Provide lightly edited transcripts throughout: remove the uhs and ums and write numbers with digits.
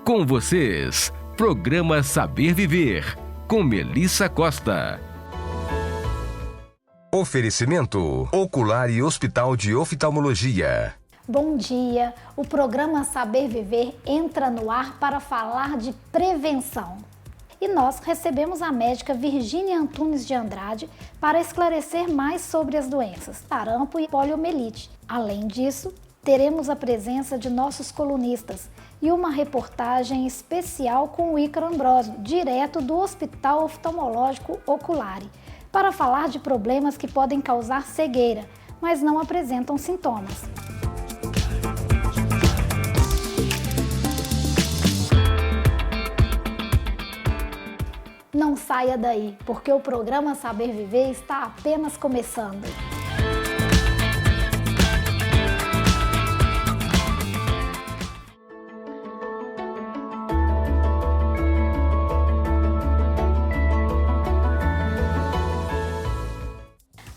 Com vocês, programa Saber Viver, com Melissa Costa. Oferecimento Ocular e Hospital de Oftalmologia. Bom dia! O programa Saber Viver entra no ar para falar de prevenção. E nós recebemos a médica Virgínia Antunes de Andrade para esclarecer mais sobre as doenças sarampo e poliomielite. Além disso, teremos a presença de nossos colunistas e uma reportagem especial com o Ícaro Ambrosio, direto do Hospital Oftalmológico Oculare, para falar de problemas que podem causar cegueira, mas não apresentam sintomas. Não saia daí, porque o programa Saber Viver está apenas começando.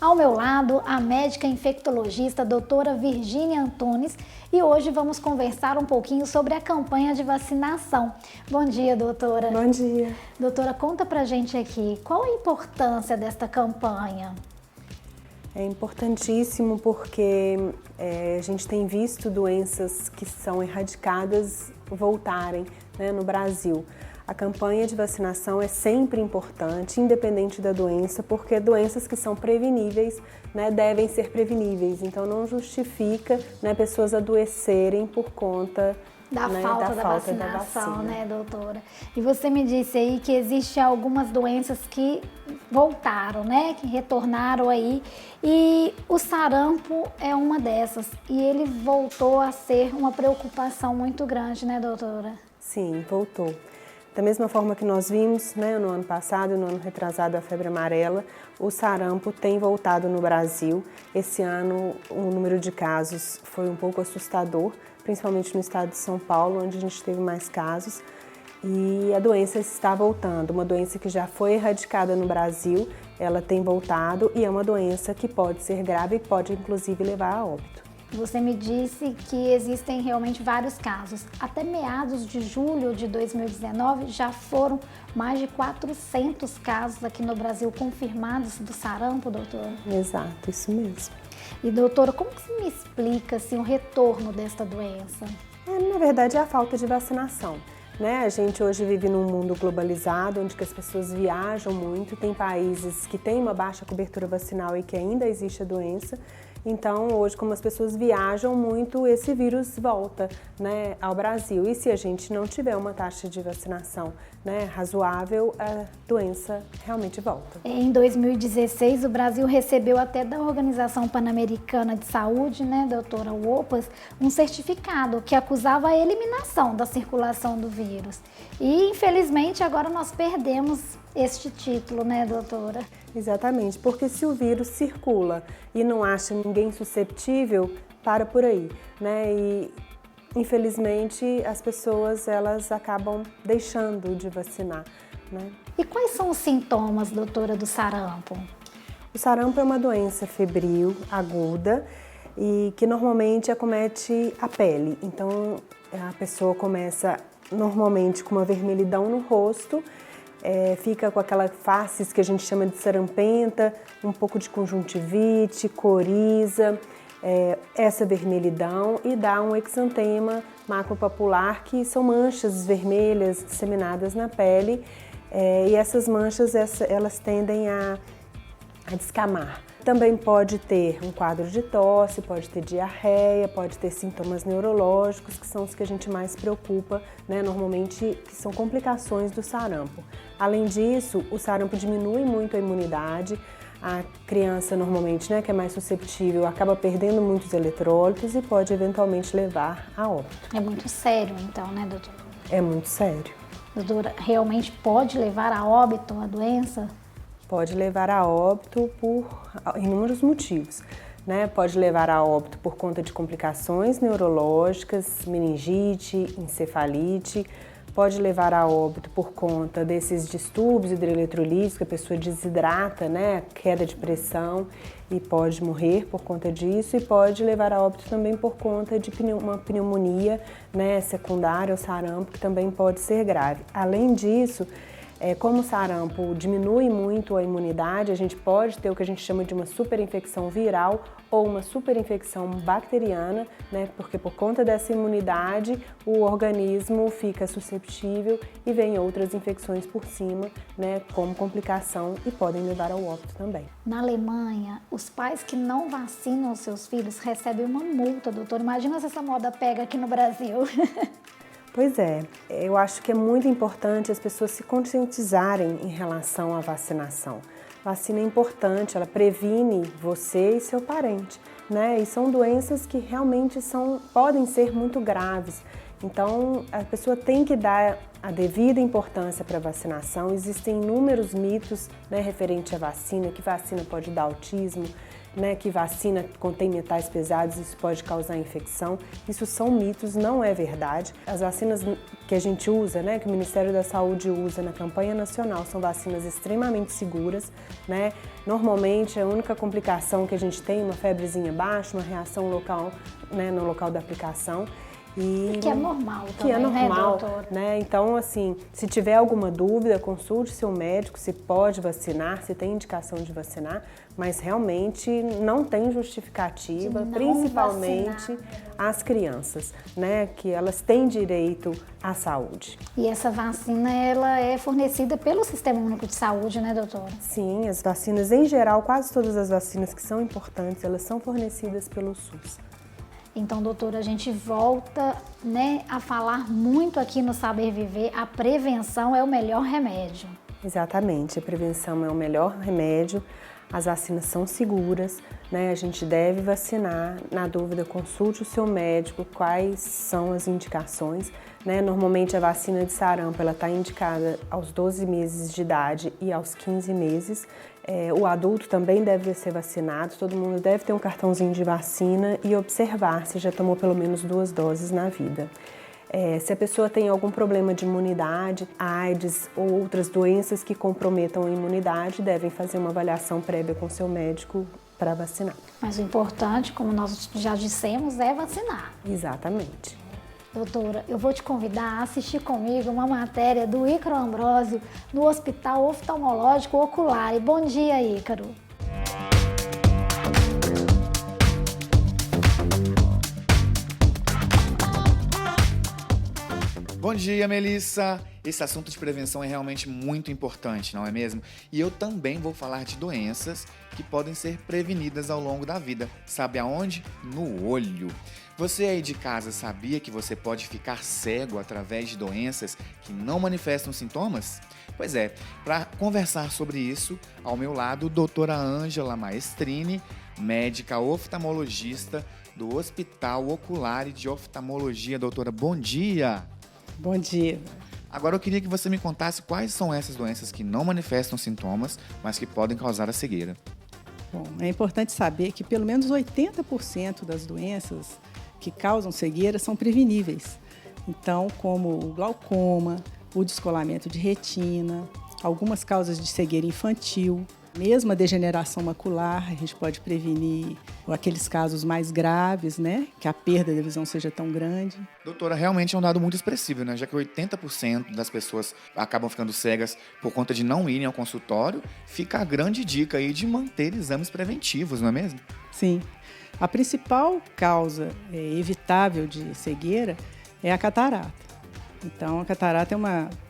Ao meu lado, a médica infectologista doutora Virgínia Antunes, e hoje vamos conversar um pouquinho sobre a campanha de vacinação. Bom dia, doutora. Bom dia. Doutora, conta pra gente aqui, qual a importância desta campanha? É importantíssimo porque a gente tem visto doenças que são erradicadas voltarem, né, no Brasil. A campanha de vacinação é sempre importante, independente da doença, porque doenças que são preveníveis, né, devem ser preveníveis. Então não justifica, né, pessoas adoecerem por conta da falta da vacinação, né, doutora? E você me disse aí que existem algumas doenças que voltaram, né, que retornaram aí, e o sarampo é uma dessas, e ele voltou a ser uma preocupação muito grande, né, doutora? Sim, voltou. Da mesma forma que nós vimos, né, no ano passado e no ano retrasado a febre amarela, o sarampo tem voltado no Brasil. Esse ano o número de casos foi um pouco assustador, principalmente no estado de São Paulo, onde a gente teve mais casos. E a doença está voltando, uma doença que já foi erradicada no Brasil, ela tem voltado e é uma doença que pode ser grave e pode inclusive levar a óbito. Você me disse que existem realmente vários casos. Até meados de julho de 2019 já foram mais de 400 casos aqui no Brasil confirmados do sarampo, doutora? Exato, isso mesmo. E doutora, como que você me explica assim, o retorno desta doença? Na verdade é a falta de vacinação. Né? A gente hoje vive num mundo globalizado, onde que as pessoas viajam muito, tem países que têm uma baixa cobertura vacinal e que ainda existe a doença. Então, hoje, como as pessoas viajam muito, esse vírus volta, né, ao Brasil. E se a gente não tiver uma taxa de vacinação, né, razoável, a doença realmente volta. Em 2016, o Brasil recebeu até da Organização Pan-Americana de Saúde, né, doutora, o OPAS, um certificado que acusava a eliminação da circulação do vírus. E, infelizmente, agora nós perdemos este título, né, doutora? Exatamente, porque se o vírus circula e não acha ninguém susceptível, para por aí, né? E infelizmente as pessoas elas acabam deixando de vacinar, né? E quais são os sintomas, doutora, do sarampo? O sarampo é uma doença febril, aguda e que normalmente acomete a pele. Então a pessoa começa normalmente com uma vermelhidão no rosto. Fica com aquela face que a gente chama de sarampenta, um pouco de conjuntivite, coriza, essa vermelhidão e dá um exantema maculopapular, que são manchas vermelhas disseminadas na pele, e essas manchas elas tendem a descamar. Também pode ter um quadro de tosse, pode ter diarreia, pode ter sintomas neurológicos, que são os que a gente mais preocupa, né, normalmente, que são complicações do sarampo. Além disso, o sarampo diminui muito a imunidade, a criança normalmente, né, que é mais susceptível, acaba perdendo muitos eletrólitos e pode eventualmente levar a óbito. É muito sério então, né, doutora? É muito sério. Doutora, realmente pode levar a óbito a doença? Pode levar a óbito por inúmeros motivos, né? Pode levar a óbito por conta de complicações neurológicas, meningite, encefalite, pode levar a óbito por conta desses distúrbios hidroeletrolíticos, que a pessoa desidrata, né, queda de pressão e pode morrer por conta disso, e pode levar a óbito também por conta de uma pneumonia, né, secundária ou sarampo, que também pode ser grave. Além disso, como o sarampo diminui muito a imunidade, a gente pode ter o que a gente chama de uma superinfecção viral ou uma superinfecção bacteriana, né? Porque por conta dessa imunidade o organismo fica susceptível e vem outras infecções por cima, né? Como complicação e podem levar ao óbito também. Na Alemanha, os pais que não vacinam os seus filhos recebem uma multa, doutor. Imagina se essa moda pega aqui no Brasil. Pois é, eu acho que é muito importante as pessoas se conscientizarem em relação à vacinação. Vacina é importante, ela previne você e seu parente, né? E são doenças que realmente podem ser muito graves. Então, a pessoa tem que dar a devida importância para a vacinação. Existem inúmeros mitos, né, referente à vacina, que vacina pode dar autismo, né, que vacina contém metais pesados, isso pode causar infecção. Isso são mitos, não é verdade. As vacinas que a gente usa, né, que o Ministério da Saúde usa na campanha nacional, são vacinas extremamente seguras, né? Normalmente a única complicação que a gente tem é uma febrezinha baixa, uma reação local, né, no local da aplicação. E que é normal também, que é normal, né, doutora? né? Então, assim, se tiver alguma dúvida, consulte seu médico, se pode vacinar, se tem indicação de vacinar, mas realmente não tem justificativa, principalmente as crianças, né? Que elas têm direito à saúde. E essa vacina, ela é fornecida pelo Sistema Único de Saúde, né, doutora? Sim, as vacinas em geral, quase todas as vacinas que são importantes, elas são fornecidas pelo SUS. Então, doutora, a gente volta, né, a falar muito aqui no Saber Viver, a prevenção é o melhor remédio. Exatamente, a prevenção é o melhor remédio, as vacinas são seguras, né? A gente deve vacinar, na dúvida consulte o seu médico, quais são as indicações, né? Normalmente a vacina de sarampo ela está indicada aos 12 meses de idade e aos 15 meses. O adulto também deve ser vacinado, todo mundo deve ter um cartãozinho de vacina e observar se já tomou pelo menos 2 doses na vida. Se a pessoa tem algum problema de imunidade, AIDS ou outras doenças que comprometam a imunidade, devem fazer uma avaliação prévia com seu médico para vacinar. Mas o importante, como nós já dissemos, é vacinar. Exatamente. Doutora, eu vou te convidar a assistir comigo uma matéria do Ícaro Ambrósio no Hospital Oftalmológico Oculare. Bom dia, Ícaro. Bom dia, Melissa! Esse assunto de prevenção é realmente muito importante, não é mesmo? E eu também vou falar de doenças que podem ser prevenidas ao longo da vida. Sabe aonde? No olho. Você aí de casa sabia que você pode ficar cego através de doenças que não manifestam sintomas? Pois é, para conversar sobre isso, ao meu lado, doutora Ângela Maestrini, médica oftalmologista do Hospital Oculare de Oftalmologia. Doutora, bom dia! Bom dia. Agora eu queria que você me contasse quais são essas doenças que não manifestam sintomas, mas que podem causar a cegueira. Bom, é importante saber que pelo menos 80% das doenças que causam cegueira são preveníveis. Então, como o glaucoma, o descolamento de retina, algumas causas de cegueira infantil, mesmo a degeneração macular, a gente pode prevenir aqueles casos mais graves, né? Que a perda da visão seja tão grande. Doutora, realmente é um dado muito expressivo, né? Já que 80% das pessoas acabam ficando cegas por conta de não irem ao consultório, fica a grande dica aí de manter exames preventivos, não é mesmo? Sim. A principal causa evitável de cegueira é a catarata. Então, a catarata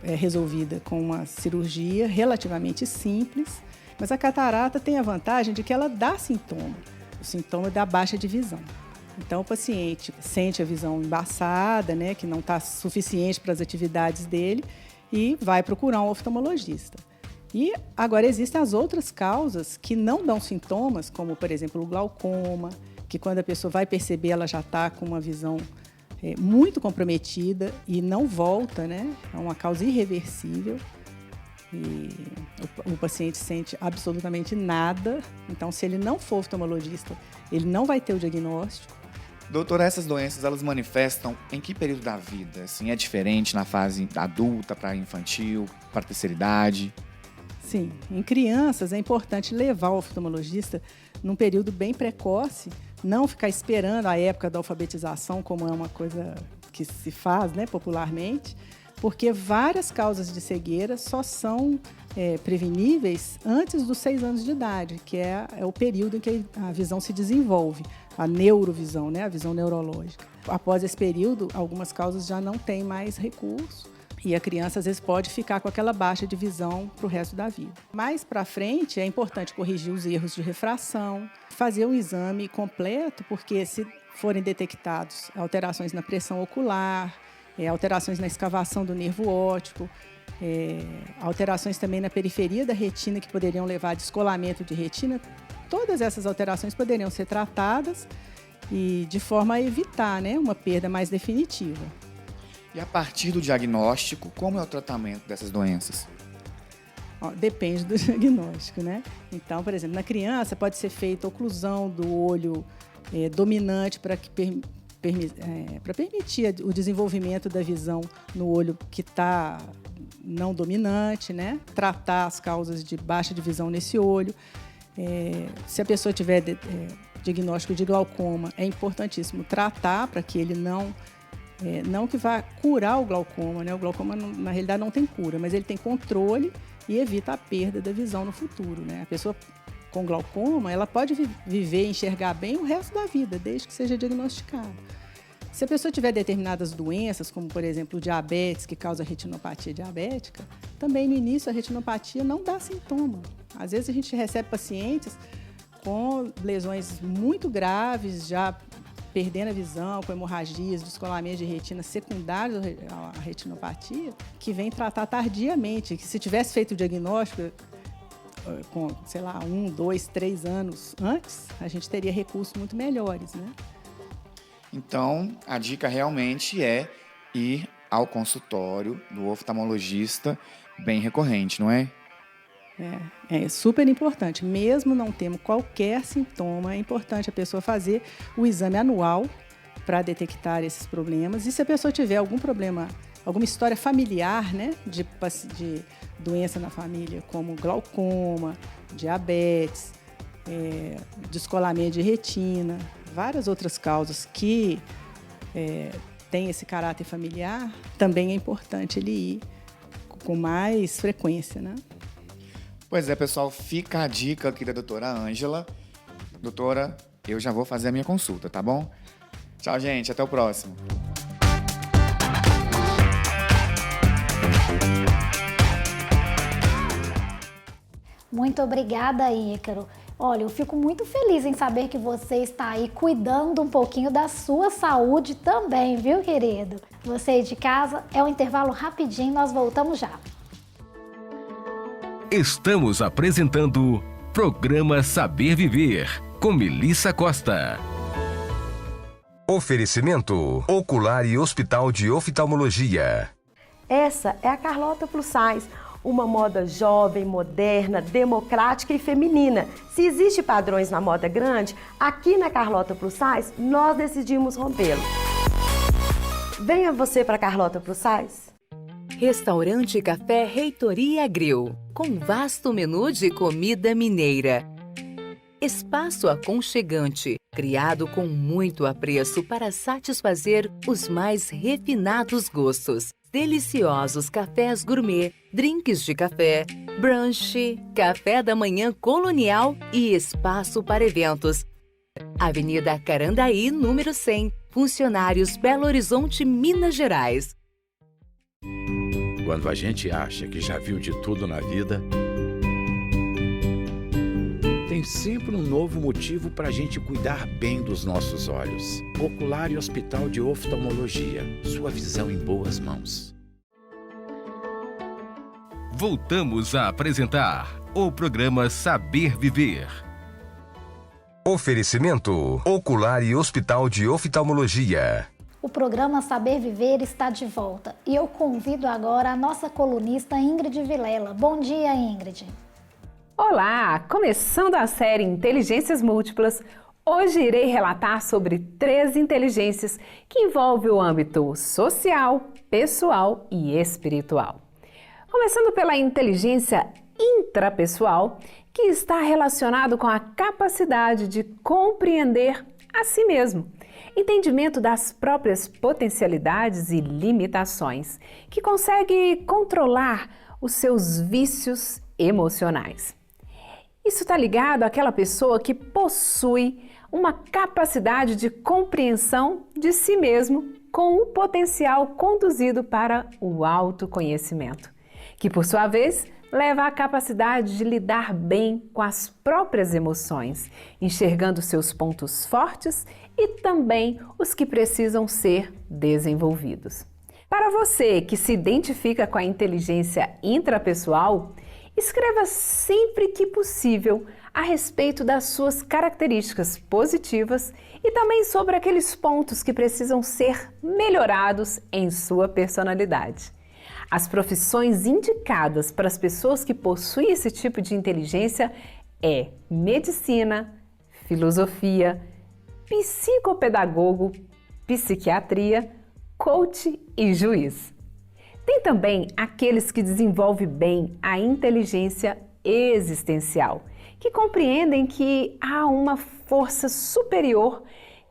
é resolvida com uma cirurgia relativamente simples, mas a catarata tem a vantagem de que ela dá sintoma, o sintoma da baixa de visão. Então, o paciente sente a visão embaçada, né, que não está suficiente para as atividades dele e vai procurar um oftalmologista. E agora existem as outras causas que não dão sintomas, como, por exemplo, o glaucoma, que quando a pessoa vai perceber, ela já está com uma visão muito comprometida e não volta, né? É uma causa irreversível. E o paciente sente absolutamente nada. Então, se ele não for oftalmologista, ele não vai ter o diagnóstico. Doutora, essas doenças, elas manifestam em que período da vida? Assim, é diferente na fase adulta, para infantil, para terceira idade? Sim, em crianças é importante levar o oftalmologista num período bem precoce, não ficar esperando a época da alfabetização, como é uma coisa que se faz, né, popularmente, porque várias causas de cegueira só são preveníveis antes dos 6 anos de idade, que é o período em que a visão se desenvolve, a neurovisão, né, a visão neurológica. Após esse período, algumas causas já não têm mais recurso e a criança, às vezes, pode ficar com aquela baixa de visão para o resto da vida. Mais para frente, é importante corrigir os erros de refração, fazer um exame completo, porque se forem detectados alterações na pressão ocular, alterações na escavação do nervo óptico, alterações também na periferia da retina que poderiam levar a descolamento de retina, todas essas alterações poderiam ser tratadas e de forma a evitar, né, uma perda mais definitiva. E a partir do diagnóstico, como é o tratamento dessas doenças? Depende do diagnóstico, né? Então, por exemplo, na criança pode ser feita oclusão do olho dominante para permitir o desenvolvimento da visão no olho que está não dominante, né? Tratar as causas de baixa de visão nesse olho. Se a pessoa tiver diagnóstico de glaucoma, é importantíssimo tratar para que ele não que vá curar o glaucoma, né? O glaucoma, na realidade, não tem cura, mas ele tem controle e evita a perda da visão no futuro, né? A pessoa com glaucoma, ela pode viver e enxergar bem o resto da vida, desde que seja diagnosticado. Se a pessoa tiver determinadas doenças, como, por exemplo, o diabetes, que causa retinopatia diabética, também no início a retinopatia não dá sintoma. Às vezes a gente recebe pacientes com lesões muito graves, já perdendo a visão, com hemorragias, descolamento de retina secundários à retinopatia, que vem tratar tardiamente, que se tivesse feito o diagnóstico com, 1, 2, 3 anos antes, a gente teria recursos muito melhores, né? Então, a dica realmente é ir ao consultório do oftalmologista bem recorrente, não é? É super importante. Mesmo não tendo qualquer sintoma, é importante a pessoa fazer o exame anual para detectar esses problemas. E se a pessoa tiver algum problema, alguma história familiar, né, de doença na família, como glaucoma, diabetes, descolamento de retina, várias outras causas que têm esse caráter familiar, também é importante ele ir com mais frequência, né? Pois é, pessoal, fica a dica aqui da doutora Ângela. Doutora, eu já vou fazer a minha consulta, tá bom? Tchau, gente, até o próximo. Muito obrigada, Ícaro. Olha, eu fico muito feliz em saber que você está aí cuidando um pouquinho da sua saúde também, viu, querido? Você aí de casa, é um intervalo rapidinho, nós voltamos já. Estamos apresentando Programa Saber Viver, com Melissa Costa. Oferecimento Ocular e Hospital de Oftalmologia. Essa é a Carlota Plus Size, uma moda jovem, moderna, democrática e feminina. Se existem padrões na moda grande, aqui na Carlota Plus Size, nós decidimos rompê-los. Venha você para a Carlota Plus Size. Restaurante Café Reitoria Grill, com vasto menu de comida mineira. Espaço aconchegante, criado com muito apreço para satisfazer os mais refinados gostos. Deliciosos cafés gourmet, drinks de café, brunch, café da manhã colonial e espaço para eventos. Avenida Carandaí, número 100, Funcionários, Belo Horizonte, Minas Gerais. Quando a gente acha que já viu de tudo na vida, tem sempre um novo motivo para a gente cuidar bem dos nossos olhos. Ocular e Hospital de Oftalmologia. Sua visão em boas mãos. Voltamos a apresentar o programa Saber Viver. Oferecimento Ocular e Hospital de Oftalmologia. O programa Saber Viver está de volta e eu convido agora a nossa colunista Ingrid Vilela. Bom dia, Ingrid. Olá! Começando a série Inteligências Múltiplas, Hoje irei relatar sobre 3 inteligências que envolvem o âmbito social, pessoal e espiritual. Começando pela inteligência intrapessoal, que está relacionado com a capacidade de compreender a si mesmo, entendimento das próprias potencialidades e limitações, que consegue controlar os seus vícios emocionais. Isso está ligado àquela pessoa que possui uma capacidade de compreensão de si mesmo com o potencial conduzido para o autoconhecimento, que por sua vez leva à capacidade de lidar bem com as próprias emoções, enxergando seus pontos fortes e também os que precisam ser desenvolvidos. Para você que se identifica com a inteligência intrapessoal, escreva sempre que possível a respeito das suas características positivas e também sobre aqueles pontos que precisam ser melhorados em sua personalidade. As profissões indicadas para as pessoas que possuem esse tipo de inteligência é medicina, filosofia, psicopedagogo, psiquiatria, coach e juiz. Tem também aqueles que desenvolvem bem a inteligência existencial, que compreendem que há uma força superior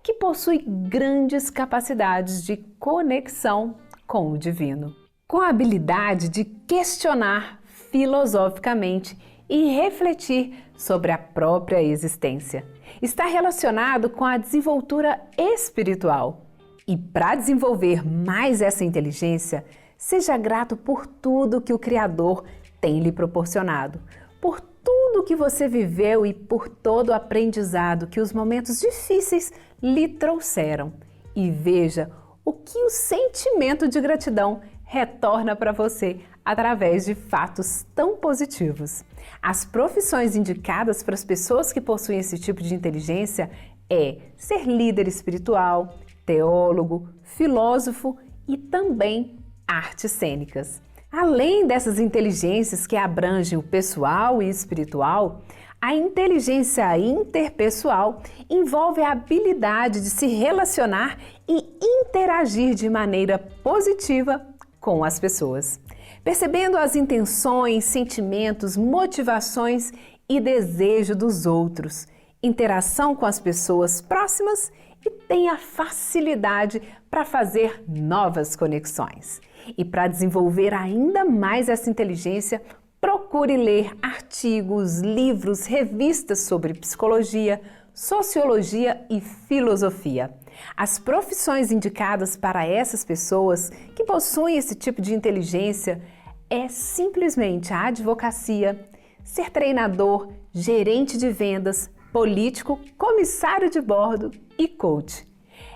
que possui grandes capacidades de conexão com o divino, com a habilidade de questionar filosoficamente e refletir sobre a própria existência. Está relacionado com a desenvoltura espiritual. E para desenvolver mais essa inteligência, seja grato por tudo que o Criador tem lhe proporcionado, por tudo que você viveu e por todo o aprendizado que os momentos difíceis lhe trouxeram. E veja o que o sentimento de gratidão retorna para você através de fatos tão positivos. As profissões indicadas para as pessoas que possuem esse tipo de inteligência é ser líder espiritual, teólogo, filósofo e também artes cênicas. Além dessas inteligências que abrangem o pessoal e espiritual, a inteligência interpessoal envolve a habilidade de se relacionar e interagir de maneira positiva com as pessoas, percebendo as intenções, sentimentos, motivações e desejo dos outros, interação com as pessoas próximas e tem a facilidade para fazer novas conexões. E para desenvolver ainda mais essa inteligência, procure ler artigos, livros, revistas sobre psicologia, sociologia e filosofia. As profissões indicadas para essas pessoas que possuem esse tipo de inteligência é simplesmente a advocacia, ser treinador, gerente de vendas, político, comissário de bordo e coach.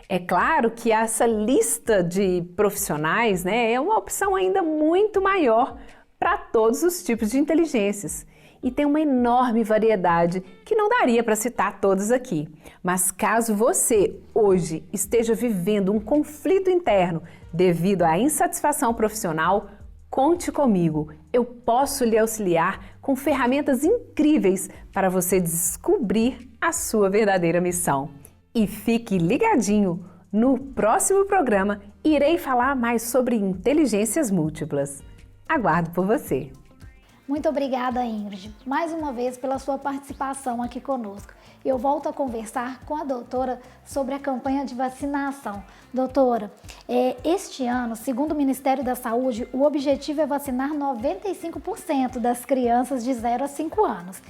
É claro que essa lista de profissionais, é uma opção ainda muito maior para todos os tipos de inteligências. E tem uma enorme variedade que não daria para citar todas aqui. Mas caso você hoje esteja vivendo um conflito interno devido à insatisfação profissional, conte comigo. Eu posso lhe auxiliar com ferramentas incríveis para você descobrir a sua verdadeira missão. E fique ligadinho, no próximo programa irei falar mais sobre inteligências múltiplas. Aguardo por você. Muito obrigada, Ingrid, mais uma vez pela sua participação aqui conosco. Eu volto a conversar com a doutora sobre a campanha de vacinação. Doutora, este ano, segundo o Ministério da Saúde, o objetivo é vacinar 95% das crianças de 0 a 5 anos.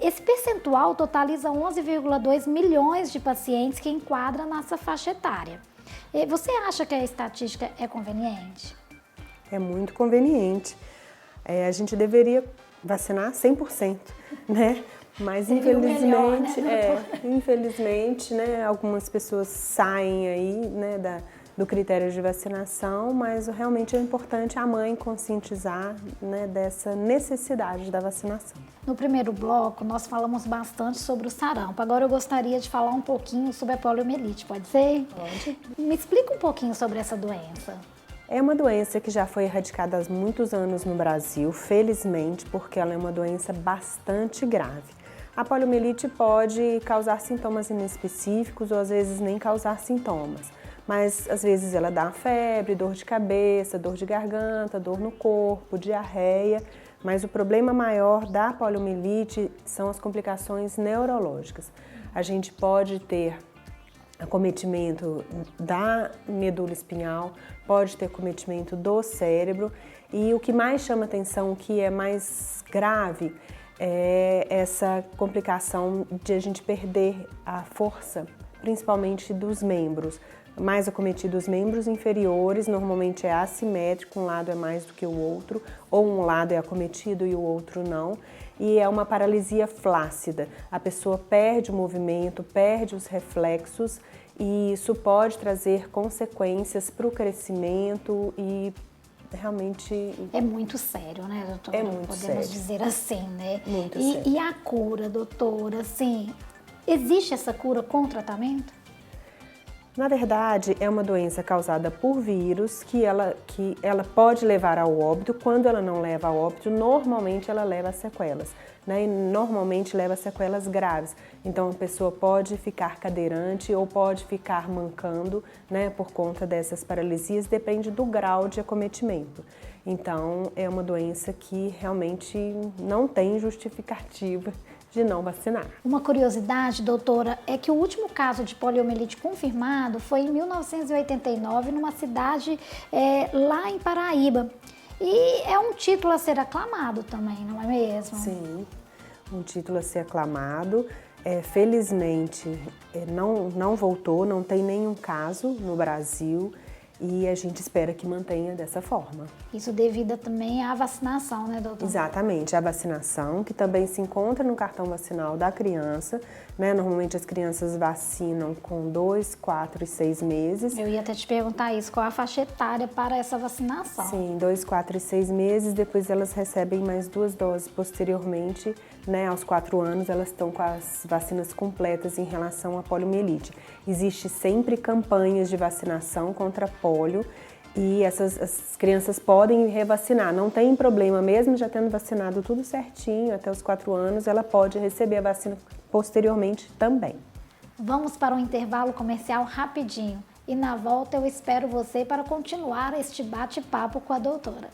Esse percentual totaliza 11,2 milhões de pacientes que enquadram nessa faixa etária. Você acha que a estatística é conveniente? É muito conveniente. A gente deveria vacinar 100%, né? Mas infelizmente, infelizmente, algumas pessoas saem aí, do critério de vacinação, mas realmente é importante a mãe conscientizar, dessa necessidade da vacinação. No primeiro bloco, nós falamos bastante sobre o sarampo. Agora eu gostaria de falar um pouquinho sobre a poliomielite, pode ser? Pode. Me explica um pouquinho sobre essa doença. É uma doença que já foi erradicada há muitos anos no Brasil, felizmente, porque ela é uma doença bastante grave. A poliomielite pode causar sintomas inespecíficos ou às vezes nem causar sintomas, mas às vezes ela dá febre, dor de cabeça, dor de garganta, dor no corpo, diarreia, mas o problema maior da poliomielite são as complicações neurológicas. A gente pode ter acometimento da medula espinhal, pode ter acometimento do cérebro e o que mais chama atenção, o que é mais grave, é essa complicação de a gente perder a força, principalmente dos membros. Mais acometido os membros inferiores, normalmente é assimétrico, um lado é mais do que o outro, ou um lado é acometido e o outro não. E é uma paralisia flácida. A pessoa perde o movimento, perde os reflexos e isso pode trazer consequências para o crescimento e realmente... É muito sério, né, doutora? É muito Podemos sério. dizer assim, né? Muito sério. E a cura, doutora, assim, existe essa cura com tratamento? Na verdade, é uma doença causada por vírus que ela pode levar ao óbito. Quando ela não leva ao óbito, normalmente ela leva a sequelas, né? E normalmente leva a sequelas graves. Então, a pessoa pode ficar cadeirante ou pode ficar mancando, né, por conta dessas paralisias, depende do grau de acometimento. Então, é uma doença que realmente não tem justificativa de não vacinar. Uma curiosidade, doutora, é que o último caso de poliomielite confirmado foi em 1989, numa cidade lá em Paraíba. E é um título a ser aclamado também, não é mesmo? Sim, um título a ser aclamado. Felizmente, não voltou, não tem nenhum caso no Brasil. E a gente espera que mantenha dessa forma. Isso devido também à vacinação, né, doutora? Exatamente, a vacinação, que também se encontra no cartão vacinal da criança, né? Normalmente as crianças vacinam com 2, 4 e 6 meses. Eu ia até te perguntar isso, qual a faixa etária para essa vacinação? Sim, 2, 4 e 6 meses, depois elas recebem mais 2 doses posteriormente, né? Aos 4 anos elas estão com as vacinas completas em relação à poliomielite. Existe sempre campanhas de vacinação contra polio e as crianças podem revacinar, não tem problema, mesmo já tendo vacinado tudo certinho até os 4 anos, ela pode receber a vacina posteriormente também. Vamos para um intervalo comercial rapidinho e na volta eu espero você para continuar este bate-papo com a doutora.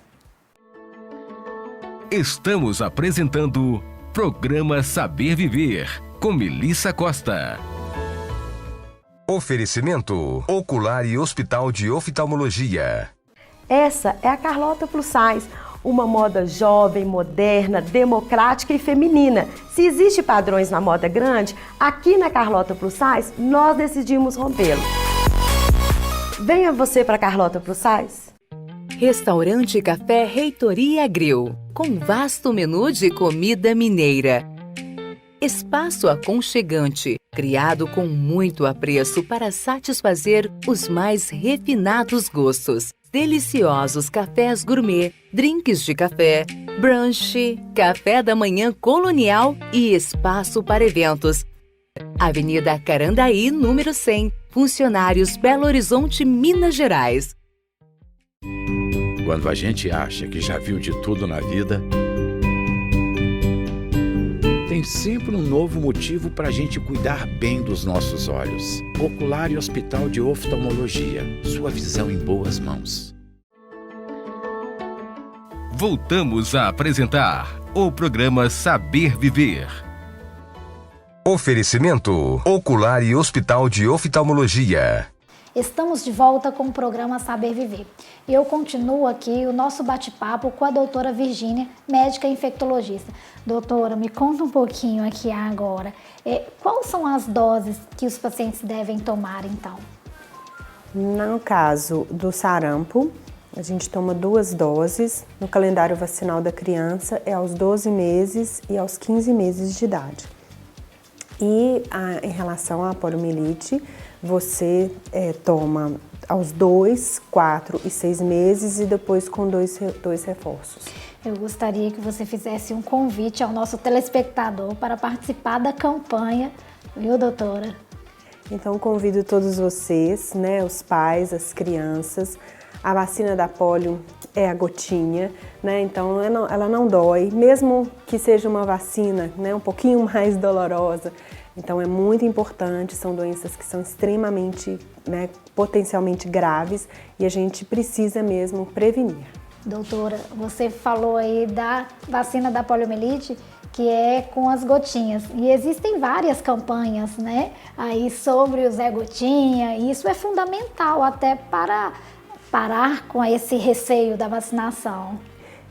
Estamos apresentando Programa Saber Viver, com Melissa Costa. Oferecimento Ocular e Hospital de Oftalmologia. Essa é a Carlota Plus Size, uma moda jovem, moderna, democrática e feminina. Se existe padrões na moda grande, aqui na Carlota Plus Size, nós decidimos rompê-lo. Venha você para a Carlota Plus Size. Restaurante Café Reitoria Grill, com vasto menu de comida mineira. Espaço aconchegante, criado com muito apreço para satisfazer os mais refinados gostos. Deliciosos cafés gourmet, drinks de café, brunch, café da manhã colonial e espaço para eventos. Avenida Carandaí, número 100, Funcionários, Belo Horizonte, Minas Gerais. Quando a gente acha que já viu de tudo na vida, tem sempre um novo motivo para a gente cuidar bem dos nossos olhos. Ocular e Hospital de Oftalmologia. Sua visão em boas mãos. Voltamos a apresentar o programa Saber Viver. Oferecimento Ocular e Hospital de Oftalmologia. Estamos de volta com o programa Saber Viver. E eu continuo aqui o nosso bate-papo com a doutora Virgínia, médica infectologista. Doutora, me conta um pouquinho aqui agora. Quais são as doses que os pacientes devem tomar, então? No caso do sarampo, a gente toma 2 doses. No calendário vacinal da criança é aos 12 meses e aos 15 meses de idade. E em relação à poliomielite, você toma aos 2, 4 e 6 meses e depois com dois reforços. Eu gostaria que você fizesse um convite ao nosso telespectador para participar da campanha, viu, doutora? Então, convido todos vocês, né, os pais, as crianças. A vacina da polio é a gotinha. né? Então ela não dói, mesmo que seja uma vacina, né, um pouquinho mais dolorosa. Então é muito importante, são doenças que são extremamente, né, potencialmente graves e a gente precisa mesmo prevenir. Doutora, você falou aí da vacina da poliomielite, que é com as gotinhas. E existem várias campanhas, né, aí sobre o Zé Gotinha, e isso é fundamental até para parar com esse receio da vacinação.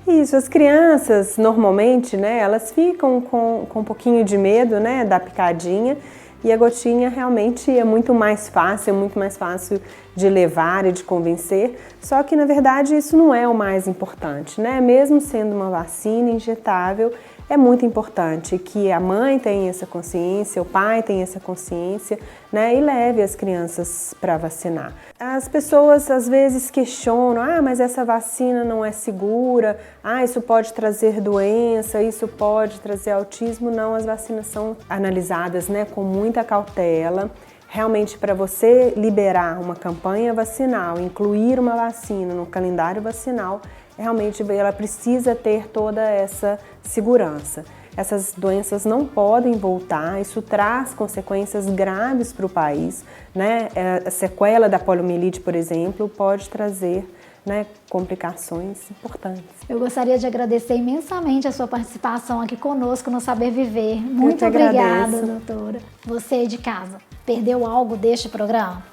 Isso, as crianças normalmente, né, elas ficam com um pouquinho de medo, né, da picadinha, e a gotinha realmente é muito mais fácil de levar e de convencer, só que na verdade isso não é o mais importante, né, mesmo sendo uma vacina injetável, é muito importante que a mãe tenha essa consciência, o pai tenha essa consciência, né, e leve as crianças para vacinar. As pessoas às vezes questionam, mas essa vacina não é segura, isso pode trazer doença, isso pode trazer autismo. Não, as vacinas são analisadas, né, com muita cautela. Realmente, para você liberar uma campanha vacinal, incluir uma vacina no calendário vacinal, realmente ela precisa ter toda essa segurança. Essas doenças não podem voltar, isso traz consequências graves para o país, né? A sequela da poliomielite, por exemplo, pode trazer, né, complicações importantes. Eu gostaria de agradecer imensamente a sua participação aqui conosco no Saber Viver. Muito obrigada, doutora. Você de casa, perdeu algo deste programa?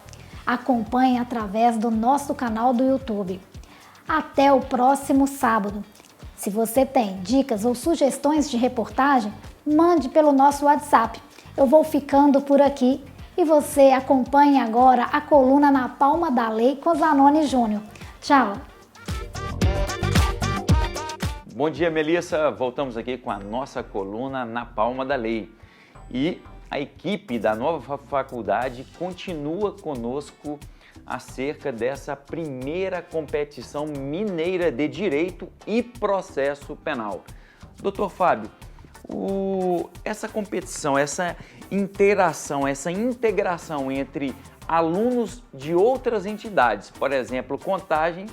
Acompanhe através do nosso canal do YouTube. Até o próximo sábado. Se você tem dicas ou sugestões de reportagem, mande pelo nosso WhatsApp. Eu vou ficando por aqui e você acompanhe agora a coluna Na Palma da Lei com Zanoni Júnior. Tchau! Bom dia, Melissa. Voltamos aqui com a nossa coluna Na Palma da Lei. E a equipe da nova faculdade continua conosco acerca dessa primeira competição mineira de Direito e Processo Penal. Doutor Fábio, essa competição, essa interação, essa integração entre alunos de outras entidades, por exemplo, Contagem,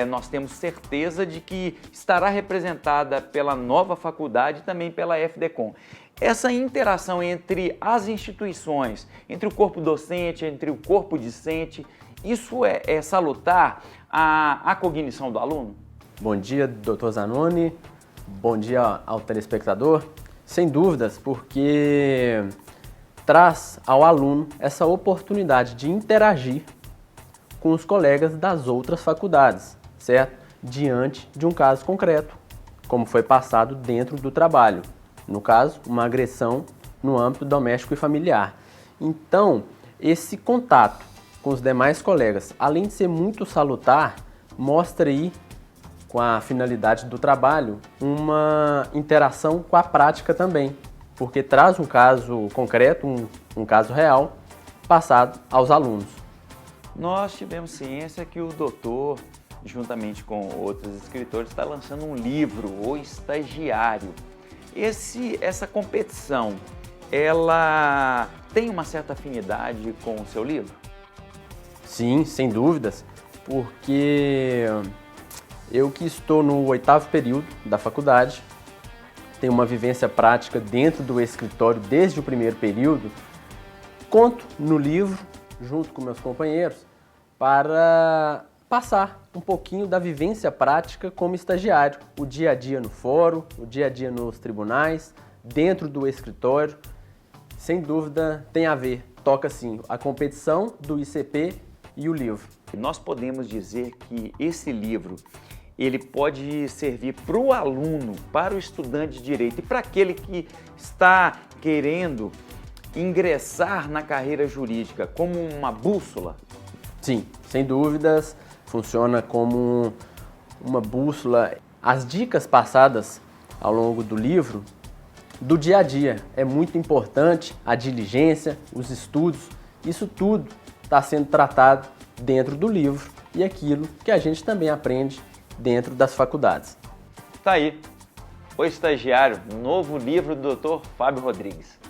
nós temos certeza de que estará representada pela nova faculdade e também pela FDCOM. Essa interação entre as instituições, entre o corpo docente, entre o corpo discente, isso é salutar à cognição do aluno? Bom dia, doutor Zanoni. Bom dia ao telespectador. Sem dúvidas, porque traz ao aluno essa oportunidade de interagir com os colegas das outras faculdades, certo? Diante de um caso concreto, como foi passado dentro do trabalho. No caso, uma agressão no âmbito doméstico e familiar. Então, esse contato com os demais colegas, além de ser muito salutar, mostra aí, com a finalidade do trabalho, uma interação com a prática também, porque traz um caso concreto, um caso real, passado aos alunos. Nós tivemos ciência que o doutor, juntamente com outros escritores, está lançando um livro, O Estagiário. Essa competição, ela tem uma certa afinidade com o seu livro? Sim, sem dúvidas, porque eu que estou no 8º período da faculdade, tenho uma vivência prática dentro do escritório desde o 1º período, conto no livro, junto com meus companheiros, para passar um pouquinho da vivência prática como estagiário, o dia a dia no fórum, o dia a dia nos tribunais, dentro do escritório. Sem dúvida tem a ver, toca sim, a competição do ICP e o livro. Nós podemos dizer que esse livro ele pode servir para o aluno, para o estudante de direito e para aquele que está querendo ingressar na carreira jurídica como uma bússola? Sim, sem dúvidas, funciona como uma bússola. As dicas passadas ao longo do livro, do dia a dia, é muito importante a diligência, os estudos, isso tudo está sendo tratado dentro do livro e aquilo que a gente também aprende dentro das faculdades. Tá aí, O Estagiário, novo livro do Dr. Fábio Rodrigues.